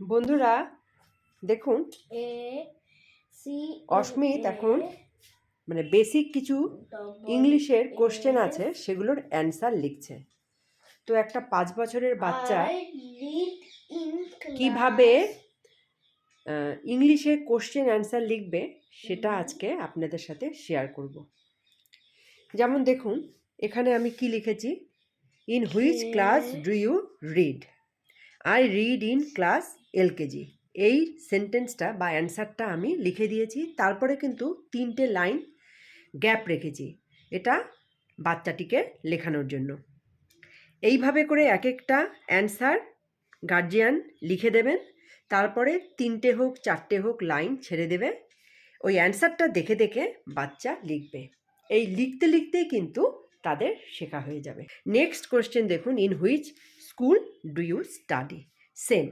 বন্ধুরা দেখুন, A C অস্মিত এখন মানে বেসিক কিছু ইংলিশের কোশ্চেন আছে সেগুলোর অ্যান্সার লিখছে। তো একটা 5 বছরের বাচ্চা কিভাবে ইংলিশে কোশ্চেন অ্যান্সার লিখবে সেটা আজকে আপনাদের সাথে শেয়ার করব। যেমন দেখুন, এখানে আমি কি লিখেছি, in which class do you read? I read in class LKG. এই সেন্টেন্সটা বা অ্যান্সারটা আমি লিখে দিয়েছি। তারপরে কিন্তু 3টে লাইন গ্যাপ রেখেছি, এটা বাচ্চাটিকে লেখানোর জন্য। এইভাবে করে এক একটা অ্যান্সার গার্জিয়ান লিখে দেবেন, তারপরে 3টে হোক 4টে হোক লাইন ছেড়ে দেবে, ওই অ্যান্সারটা দেখে দেখে বাচ্চা লিখবে। এই লিখতে লিখতেই কিন্তু তাদের শেখা হয়ে যাবে। নেক্সট কোশ্চেন দেখুন, in which school do you study? Same